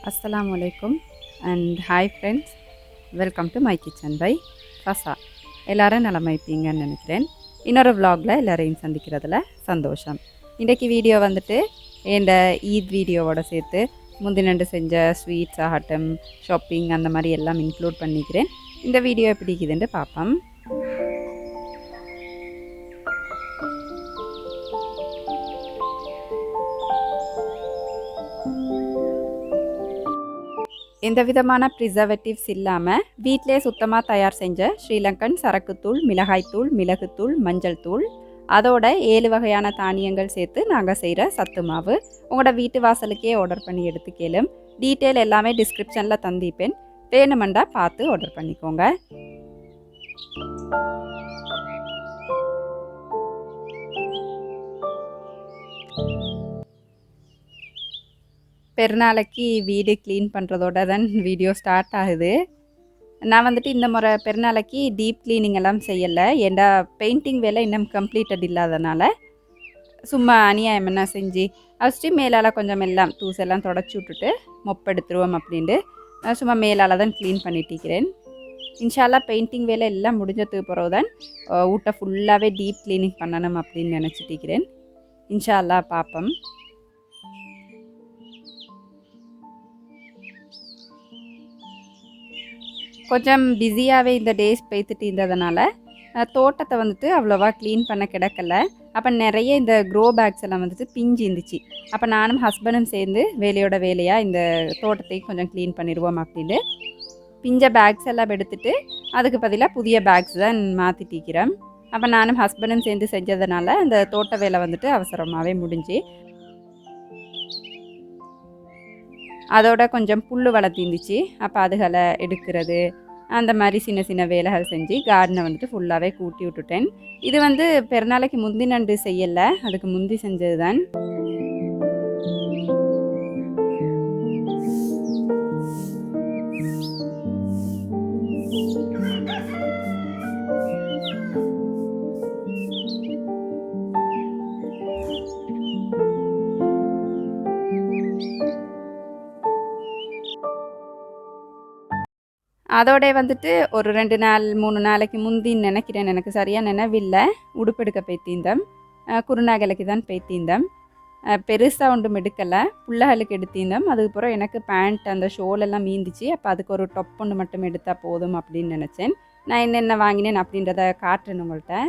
Assalamu alaikum and hi friends, welcome to my kitchen by Fasa. எல்லாரும் நலமா இருப்பீங்கன்னு நினைக்கிறேன். இன்னொரு vlogல எல்லாரையும் சந்திக்கிறதுல சந்தோஷம். இன்றைக்கி வீடியோ வந்துட்டு இந்த ஈத் வீடியோவோட சேர்த்து முந்தினண்டு செஞ்ச ஸ்வீட்ஸ் ஆகட்டும், ஷாப்பிங் அந்த மாதிரி எல்லாம் இன்க்ளூட் பண்ணிக்கிறேன். இந்த வீடியோ எப்படி இருக்குதுன்னு பார்ப்போம். எந்த விதமான ப்ரிசர்வேட்டிவ்ஸ் இல்லாமல் வீட்டிலே சுத்தமாக தயார் செஞ்ச ஸ்ரீலங்கன் சரக்குத்தூள், மிளகாய்த்தூள், மிளகுத்தூள், மஞ்சள் தூள், அதோட 7 வகையான தானியங்கள் சேர்த்து நாங்கள் செய்கிற சத்து மாவு உங்களோட வீட்டு வாசலுக்கே ஆர்டர் பண்ணி எடுத்துக்கலும். டீட்டெயில் எல்லாமே டிஸ்கிரிப்ஷனில் தந்திப்பேன், வேணுமெண்டா பார்த்து ஆர்டர் பண்ணிக்கோங்க. பெருநாளைக்கு வீடு க்ளீன் பண்ணுறதோட தான் வீடியோ ஸ்டார்ட் ஆகுது. நான் வந்துட்டு இந்த முறை பெருநாளைக்கு டீப் க்ளீனிங் எல்லாம் செய்யலை. ஏண்டா பெயிண்டிங் வேலை இன்னும் கம்ப்ளீட்டட் இல்லாதனால சும்மா அநியாயம் என்ன செஞ்சு ஃபஸ்ட்டு மேலால் கொஞ்சம் எல்லாம் தூசெல்லாம் தொடச்சி விட்டுட்டு மொப்பெடுத்துருவோம் அப்படின்ட்டு சும்மா மேலால் தான் க்ளீன் பண்ணிட்டிருக்கிறேன். இன்ஷால்லா பெயிண்டிங் வேலை எல்லாம் முடிஞ்சதுக்கு பிறகு தான் வீட்டை ஃபுல்லாகவே டீப் க்ளீனிங் பண்ணணும் அப்படின்னு நினச்சிட்டிருக்கிறேன். இன்ஷால்லா பார்ப்போம். கொஞ்சம் பிஸியாகவே இந்த டேஸ் போய்த்துட்டு இருந்ததுனால தோட்டத்தை வந்துட்டு அவ்வளோவா க்ளீன் பண்ண கிடக்கலை. அப்போ நிறைய இந்த க்ரோ பேக்ஸ் எல்லாம் வந்துட்டு பிஞ்சு இருந்துச்சு. அப்போ நானும் ஹஸ்பண்டும் சேர்ந்து வேலையாக இந்த தோட்டத்தையும் கொஞ்சம் க்ளீன் பண்ணிடுவோம் அப்படின்னு பிஞ்ச பேக்ஸ் எல்லாம் எடுத்துகிட்டு அதுக்கு பதிலாக புதிய பேக்ஸ் தான் மாற்றிட்டிக்கிறேன். அப்போ நானும் ஹஸ்பண்டும் சேர்ந்து செஞ்சதுனால அந்த தோட்ட வேலை வந்துட்டு அவசரமாகவே முடிஞ்சு. அதோட கொஞ்சம் புல் வளர்த்திருந்துச்சு. அப்போ அதுகளை எடுக்கிறது அந்த மாதிரி சின்ன சின்ன வேலைகள் செஞ்சு கார்டனை வந்துட்டு ஃபுல்லாகவே கூட்டி விட்டுட்டேன். இது வந்து பெருநாளைக்கு முந்தி நண்டு செய்யலை, அதுக்கு முந்தி செஞ்சது தான். அதோட வந்துட்டு ஒரு 2 நாள் 3 நாளைக்கு முந்தின்னு நினைக்கிறேன், எனக்கு சரியாக நினைவில்லை, உடுப்பெடுக்க போய்த்தீந்தம். குருநாகலைக்கு தான் போய்த்தீந்தம். பெருசாக ஒன்றும் எடுக்கலை, பிள்ளைகளுக்கு எடுத்தீந்தம். அதுக்கப்புறம் எனக்கு பேண்ட் அந்த ஷோலெல்லாம் மீந்துச்சு. அப்போ அதுக்கு ஒரு டொப் ஒன்று மட்டும் எடுத்தால் போதும் அப்படின்னு நினச்சேன். நான் என்னென்ன வாங்கினேன் அப்படின்றத காட்டுறேன் உங்கள்கிட்ட.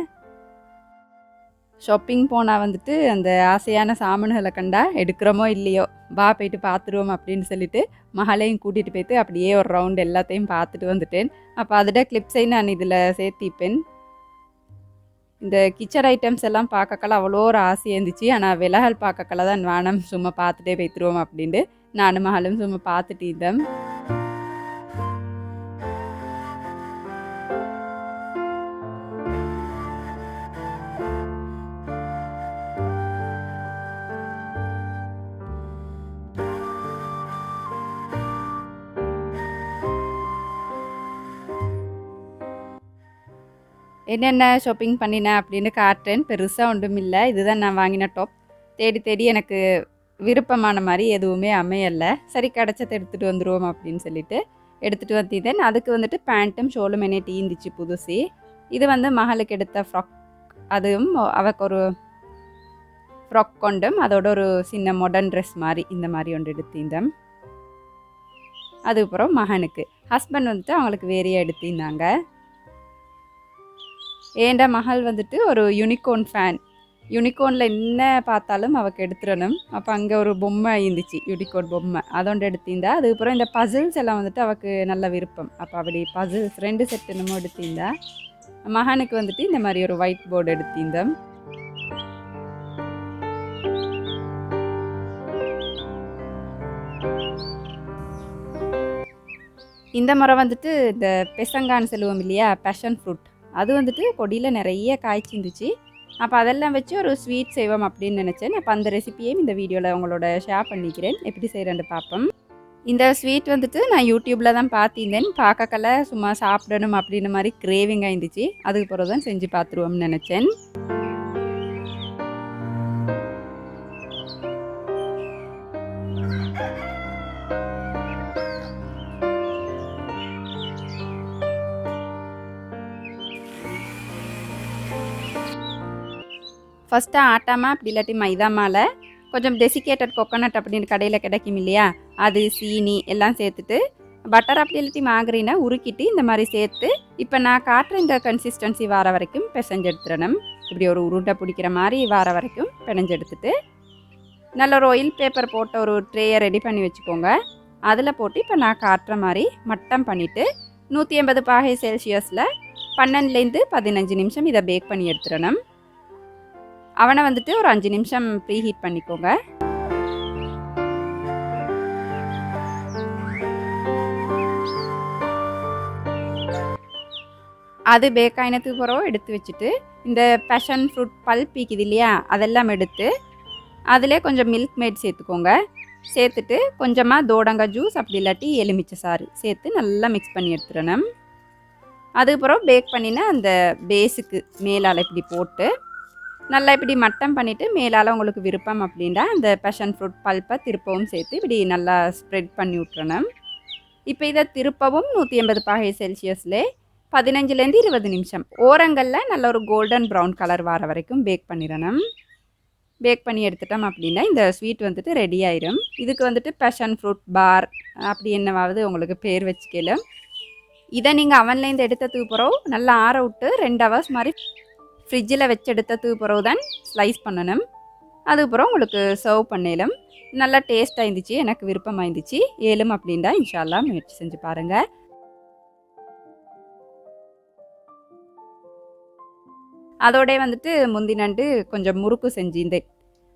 ஷாப்பிங் போனால் வந்துட்டு அந்த ஆசையான சாமான்களை கண்டா எடுக்கிறோமோ இல்லையோ வா போய்ட்டு பார்த்துருவோம் அப்படின்னு சொல்லிட்டு மகளையும் கூட்டிகிட்டு போய்ட்டு அப்படியே ஒரு ரவுண்ட் எல்லாத்தையும் பார்த்துட்டு வந்துட்டேன். அப்போ அதோட கிளிப்ஸையும் நான் இதில் சேர்த்திப்பேன். இந்த கிச்சன் ஐட்டம்ஸ் எல்லாம் பார்க்கக்கல அவ்வளோ ஒரு ஆசையாக இருந்துச்சு. ஆனால் விலகல் பார்க்கக்கல தான் வேணும், சும்மா பார்த்துட்டே போய்த்துருவோம் அப்படின்ட்டு நானும் மகளும் சும்மா பார்த்துட்டு இருந்தேன். என்னென்ன ஷாப்பிங் பண்ணினேன் அப்படின்னு காட்டுறேன். பெருசாக ஒன்றும் இல்லை, இதுதான் நான் வாங்கின டாப். தேடி தேடி எனக்கு விருப்பமான மாதிரி எதுவுமே அமையலை. சரி கிடச்சதை எடுத்துகிட்டு வந்துடுவோம் அப்படின்னு சொல்லிட்டு எடுத்துகிட்டு வந்திருந்தேன். அதுக்கு வந்துட்டு பேண்ட்டும் ஷோலும் என்னே இருந்துச்சு புதுசு. இது வந்து மகளுக்கு எடுத்த ஃப்ராக், அதுவும் அவக்கு ஒரு ஃப்ராக் கொண்டும் அதோட ஒரு சின்ன மாடர்ன் ட்ரெஸ் மாதிரி இந்த மாதிரி ஒன்று எடுத்திருந்தேன். அதுக்கப்புறம் மகனுக்கு ஹஸ்பண்ட் வந்துட்டு அவங்களுக்கு வேறையாக எடுத்திருந்தாங்க. ஏண்ட மகள் வந்துட்டு ஒரு யூனிகார்ன் ஃபேன். யூனிகார்னில் என்ன பார்த்தாலும் அவൾക്ക് எடுத்துடணும். அப்போ அங்கே ஒரு பொம்மை இருந்துச்சு, யூனிகார்ன் பொம்மை, அதோண்டு எடுத்திருந்தா. அதுக்கப்புறம் இந்த பசில்ஸ் எல்லாம் வந்துட்டு அவൾക്ക് நல்ல விருப்பம். அப்போ அப்படி பசில்ஸ் 2 செட் என்னமோ எடுத்திருந்தா. மகனுக்கு வந்துட்டு இந்த மாதிரி ஒரு ஒயிட் போர்டு எடுத்திருந்தோம். இந்த முறை வந்துட்டு இந்த பெசங்கான்னு சொல்லுவோம் இல்லையா, பேஷன் ஃப்ரூட், அது வந்துட்டு கொடியில் நிறைய காய்ச்சிருந்துச்சு. அப்போ அதெல்லாம் வச்சு ஒரு ஸ்வீட் செய்வோம் அப்படின்னு நினச்சேன். அப்போ அந்த ரெசிபியையும் இந்த வீடியோவில் உங்களோட ஷேர் பண்ணிக்கிறேன், எப்படி செய்கிறேன்னு பார்ப்போம். இந்த ஸ்வீட் வந்துட்டு நான் யூடியூப்பில் தான் பார்த்திருந்தேன். பார்க்கல சும்மா சாப்பிடணும் அப்படின்ற மாதிரி கிரேவிங்காக இருந்துச்சு. அதுக்கு பிறகு தான் செஞ்சு பார்த்துருவோம்னு நினச்சேன். ஃபஸ்ட்டு ஆட்டா மா அப்படி இல்லாட்டி மைதா மாவில் கொஞ்சம் டெசிகேட்டட் கொக்கனட் அப்படின்னு கடையில் கிடைக்கும் இல்லையா, அது சீனி எல்லாம் சேர்த்துட்டு பட்டர் அப்படி இல்லாட்டி மார்கரினை உருக்கிட்டு இந்த மாதிரி சேர்த்து இப்போ நான் காட்டுற இந்த கன்சிஸ்டன்சி வர வரைக்கும் பிசைஞ்சு எடுத்துடணும். இப்படி ஒரு உருண்டை பிடிக்கிற மாதிரி வர வரைக்கும் பிணைஞ்சு எடுத்துட்டு நல்ல ஒரு ஆயில் பேப்பர் போட்ட ஒரு ட்ரேயை ரெடி பண்ணி வச்சுக்கோங்க. அதில் போட்டு இப்போ நான் காட்டுற மாதிரி மட்டம் பண்ணிவிட்டு 180 பாகை செல்சியஸில் 12லேருந்து 15 நிமிஷம் இதை பேக் பண்ணி எடுத்துடணும். அவனை வந்துட்டு ஒரு 5 நிமிஷம் ப்ரீ ஹீட் பண்ணிக்கோங்க. அது பேக் ஆயினத்துக்கு பிறகு எடுத்து வச்சுட்டு இந்த பேஷன் ஃப்ரூட் பல்ப் இருக்குது இல்லையா, அதெல்லாம் எடுத்து அதிலே கொஞ்சம் மில்க் மேட் சேர்த்துக்கோங்க. சேர்த்துட்டு கொஞ்சமாக தோடங்காய் ஜூஸ் அப்படி இல்லாட்டி எலுமிச்சை சாறு சேர்த்து நல்லா மிக்ஸ் பண்ணி எடுத்துடணும். அதுக்கப்புறம் பேக் பண்ணினா அந்த பேஸுக்கு மேலால் இப்படி போட்டு நல்லா இப்படி மட்டம் பண்ணிவிட்டு மேலால் உங்களுக்கு விருப்பம் அப்படின்னா அந்த பேஷன் ஃப்ரூட் பல்ப்பை திருப்பவும் சேர்த்து இப்படி நல்லா ஸ்ப்ரெட் பண்ணி விட்டுறணும். இப்போ இதை திருப்பவும் 180 பாகை செல்சியஸில் 15லேருந்து 20 நிமிஷம் ஓரங்களில் நல்ல ஒரு கோல்டன் ப்ரௌன் கலர் வர வரைக்கும் பேக் பண்ணிடணும். பேக் பண்ணி எடுத்துட்டோம் அப்படின்னா இந்த ஸ்வீட் வந்துட்டு ரெடி ஆயிரும். இதுக்கு வந்துட்டு பேஷன் ஃப்ரூட் பார் அப்படி என்னவாவது உங்களுக்கு பேர் வச்சுக்கலாம். இதை நீங்கள் அவன்லேருந்து எடுத்ததுக்கு பிறகு நல்லா ஆற விட்டு 2 ஹவர்ஸ் மாதிரி ஃப்ரிட்ஜில் வச்சு எடுத்ததுக்கு பிறகு தான் ஸ்லைஸ் பண்ணணும். அதுக்கப்புறம் உங்களுக்கு சர்வ் பண்ணலும். நல்லா டேஸ்ட்டாக இருந்துச்சு, எனக்கு விருப்பமாக இருந்துச்சு. ஏலும் அப்படின்னா இன்ஷா அல்லாஹ் முயற்சி செஞ்சு பாருங்கள். அதோட வந்துட்டு முந்தினண்டு கொஞ்சம் முறுக்கு செஞ்சிருந்தேன்.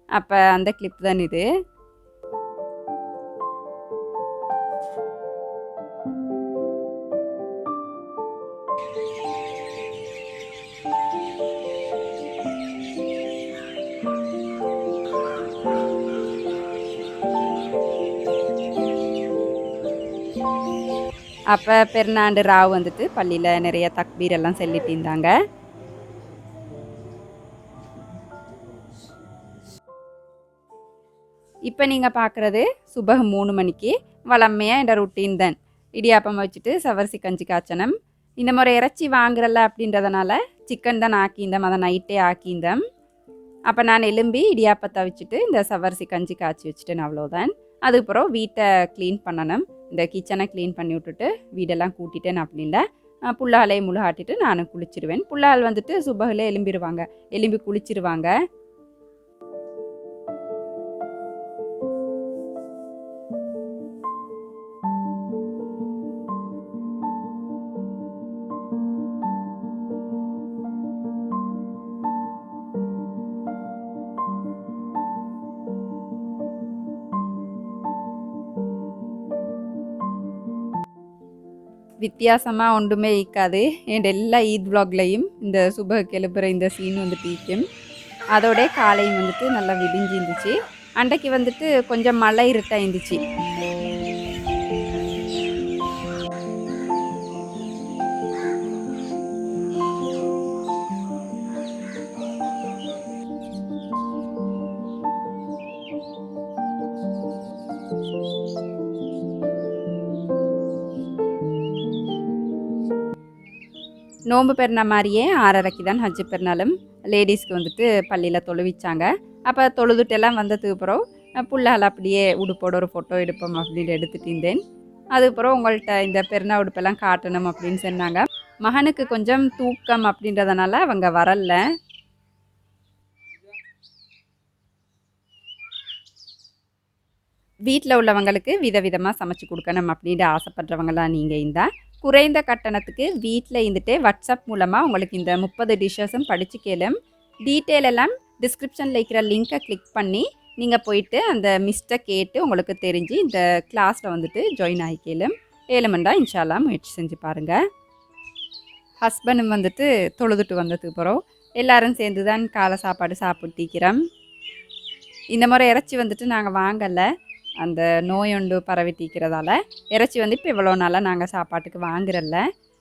அப்போ அந்த கிளிப் தான் இது. அப்போ பெருநாண்டு ராவ் வந்துட்டு பள்ளியில் நிறைய தக்பீர் எல்லாம் சொல்லிட்டு இருந்தாங்க. இப்போ நீங்கள் பார்க்குறது சுபஹ் 3 மணிக்கு வளமையாக இந்த ரொட்டீன் தான். இடியாப்பம் வச்சுட்டு சவரிசி கஞ்சி காய்ச்சனம். இந்த முறை இறைச்சி வாங்குறல அப்படின்றதுனால சிக்கன் தான் ஆக்கிந்தம், அதை நைட்டே ஆக்கிந்தம். அப்போ நான் எலும்பி இடியாப்பத்தை வச்சுட்டு இந்த சவரிசி கஞ்சி காய்ச்சி வச்சுட்டேன், அவ்வளோதான். அதுக்கப்புறம் வீட்டை க்ளீன் பண்ணணும். இந்த கிச்சனை க்ளீன் பண்ணி விட்டுட்டு வீடெல்லாம் கூட்டிட்டேன் அப்படின்ல புல்லாலே முழுகாட்டிட்டு நானும் குளிச்சிருவேன். புல்லால் வந்துட்டு சுபகில் எலும்பி குளிச்சிருவாங்க. வித்தியாசமாக ஒன்றுமே இருக்காது. என் எல்லா ஈத் வ்ளாக்லையும் இந்த சுபஹுக்கு எழுப்புற இந்த சீன் வந்துட்டு இருக்கும். அதோட காலையும் வந்துட்டு நல்லா விடிஞ்சு இருந்துச்சு. அன்றைக்கு வந்துட்டு கொஞ்சம் மழை இருட்டாக இருந்துச்சு. நோன்பு பெருனா மாதிரியே 6:30க்கு தான் ஹஜ்ஜு பெருநாளும் லேடிஸ்க்கு வந்துட்டு பள்ளியில் தொழுவிச்சாங்க. அப்போ தொழுதுட்டெல்லாம் வந்ததுக்கு அப்புறம் புள்ளால் அப்படியே உடுப்போட ஒரு ஃபோட்டோ எடுப்போம் அப்படின்னு எடுத்துகிட்டு இருந்தேன். அதுக்கப்புறம் உங்கள்கிட்ட இந்த பெருநா உடுப்பெல்லாம் காட்டணும் அப்படின்னு சொன்னாங்க. மகனுக்கு கொஞ்சம் தூக்கம் அப்படின்றதுனால அவங்க வரல. வீட்டில் உள்ளவங்களுக்கு விதவிதமாக சமைச்சு கொடுக்கணும் அப்படின்ட்டு ஆசைப்படுறவங்களாம் நீங்கள் இருந்தால் குறைந்த கட்டணத்துக்கு வீட்டில் இருந்துட்டு வாட்ஸ்அப் மூலமாக உங்களுக்கு இந்த 30 டிஷ்ஷஸும் படித்து கேளும். டீட்டெயில் எல்லாம் டிஸ்கிரிப்ஷனில் இருக்கிற லிங்க்கை கிளிக் பண்ணி நீங்கள் போயிட்டு அந்த மிஸ்ட்டை கேட்டு உங்களுக்கு தெரிஞ்சு இந்த கிளாஸில் வந்துட்டு ஜாயின் ஆகி கேளும். ஏழுமண்டா இன்ஷால்லா முயற்சி செஞ்சு பாருங்கள். ஹஸ்பண்டும் வந்துட்டு தொழுதுட்டு வந்ததுக்கு அப்புறம் எல்லோரும் சேர்ந்து தான் காலை சாப்பாடு சாப்பிட்டுக்கிறோம். இந்த முறை இறைச்சி வந்துட்டு நாங்கள் வாங்கலை, அந்த நோயொண்டு பரவிட்டிக்கிறதால இறைச்சி வந்து இப்போ இவ்வளோ நாளாக நாங்கள் சாப்பாட்டுக்கு வாங்குறல்ல.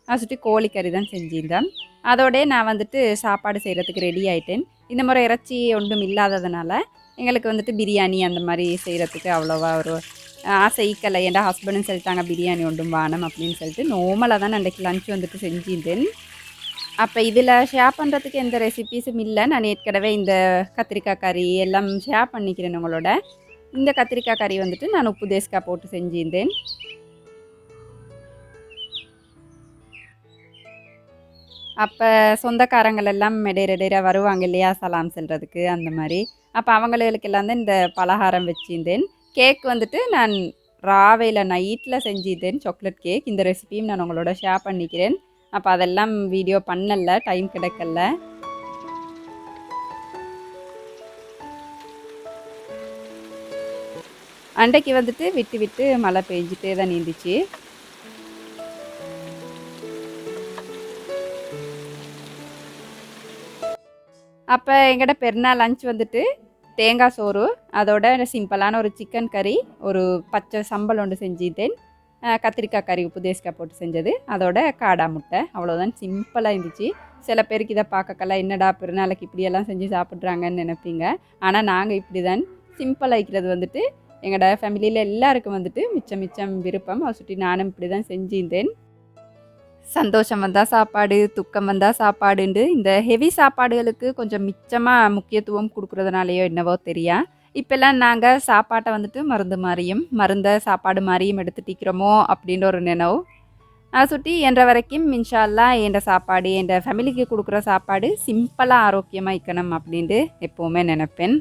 அதை சுற்றி கோழிக்கறி தான் செஞ்சிருந்தேன். அதோடய நான் வந்துட்டு சாப்பாடு செய்கிறதுக்கு ரெடி ஆகிட்டேன். இந்த முறை இறைச்சி ஒன்றும் இல்லாததுனால எங்களுக்கு வந்துட்டு பிரியாணி அந்த மாதிரி செய்கிறதுக்கு அவ்வளோவா ஒரு ஆசை ஈக்கலை. ஏன்டா ஹஸ்பண்டும் சொல்லிட்டாங்க பிரியாணி ஒன்றும் வானம் அப்படின்னு சொல்லிட்டு நார்மலாக தான் அன்றைக்கு லஞ்ச் வந்துட்டு செஞ்சிருந்தேன். அப்போ இதில் ஷேர் பண்ணுறதுக்கு எந்த ரெசிபீஸும் இல்லை. நான் ஏற்கனவே இந்த கத்திரிக்காய் கறி எல்லாம் ஷேர் பண்ணிக்கிறேன் உங்களோட. இந்த கத்திரிக்காய் கறி வந்துட்டு நான் உப்பு தேசிக்காய் போட்டு செஞ்சிருந்தேன். அப்போ சொந்தக்காரங்கள் எல்லாம் இடையிடையில வருவாங்க இல்லையா சலாம் செல்றதுக்கு அந்த மாதிரி. அப்போ அவங்களுக்கெல்லாம் தான் இந்த பலகாரம் வச்சிருந்தேன். கேக் வந்துட்டு நான் ராவையில் நைட்டில் செஞ்சிருந்தேன், சாக்லேட் கேக். இந்த ரெசிபியும் நான் உங்களோட ஷேர் பண்ணிக்கிறேன். அப்போ அதெல்லாம் வீடியோ பண்ணல, டைம் கிடைக்கல. அன்றைக்கு வந்துட்டு விட்டு விட்டு மழை பெஞ்சிட்டே தான் இருந்துச்சு. அப்போ எங்கள்கிட்ட பெருநாள் லஞ்ச் வந்துட்டு தேங்காய் சோறு, அதோட சிம்பிளான ஒரு சிக்கன் கறி, ஒரு பச்சை சம்பல் ஒன்று செஞ்சுட்டேன், கத்திரிக்காய் கறி உப்பு தேசிக்காய் போட்டு செஞ்சது, அதோட காடா முட்டை. அவ்வளோதான், சிம்பிளாக இருந்துச்சு. சில பேருக்கு இதை பார்க்கக்கெல்லாம் என்னடா பெருநாளைக்கு இப்படியெல்லாம் செஞ்சு சாப்பிட்றாங்கன்னு நினைப்பீங்க. ஆனால் நாங்கள் இப்படி தான் சிம்பிளாக இருக்கிறது வந்துட்டு எங்களோட ஃபேமிலியில் எல்லாருக்கும் வந்துட்டு மிச்சம் விருப்பம். அதை சுற்றி நானும் இப்படி தான் செஞ்சிருந்தேன். சந்தோஷம் வந்தால் சாப்பாடு, துக்கம் வந்தால் சாப்பாடுண்டு இந்த ஹெவி சாப்பாடுகளுக்கு கொஞ்சம் மிச்சமாக முக்கியத்துவம் கொடுக்குறதுனாலையோ என்னவோ தெரியா, இப்போல்லாம் நாங்கள் சாப்பாட்டை வந்துட்டு மருந்து மாதிரியும் மருந்தை சாப்பாடு மாதிரியும் எடுத்துட்டிக்கிறோமோ அப்படின்ற ஒரு நினைவு. அதை சுற்றி என்ற வரைக்கும் இன்ஷா அல்லாஹ் என்ற சாப்பாடு, என்ற ஃபேமிலிக்கு கொடுக்குற சாப்பாடு சிம்பிளாக ஆரோக்கியமாக இருக்கணும் அப்படின்ட்டு எப்போவுமே நினைப்பேன்.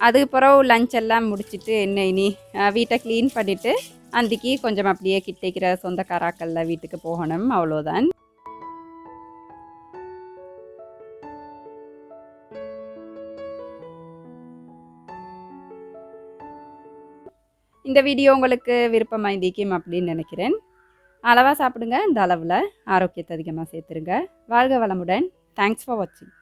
அதுக்கு பிறகு லஞ்ச் எல்லாம் முடிச்சுட்டு என்ன இனி வீட்டை க்ளீன் பண்ணிவிட்டு அன்றைக்கி கொஞ்சம் அப்படியே கிட்டேக்கிற சொந்தக்காராக்களில் வீட்டுக்கு போகணும், அவ்வளோதான். இந்த வீடியோ உங்களுக்கு விருப்பமாக இருந்திக்கும் அப்படின்னு நினைக்கிறேன். அளவாக சாப்பிடுங்க, இந்த அளவில் ஆரோக்கியத்தை அதிகமாக சேர்த்துருங்க. வாழ்க வளமுடன். தேங்க்ஸ் ஃபார் வாட்சிங்.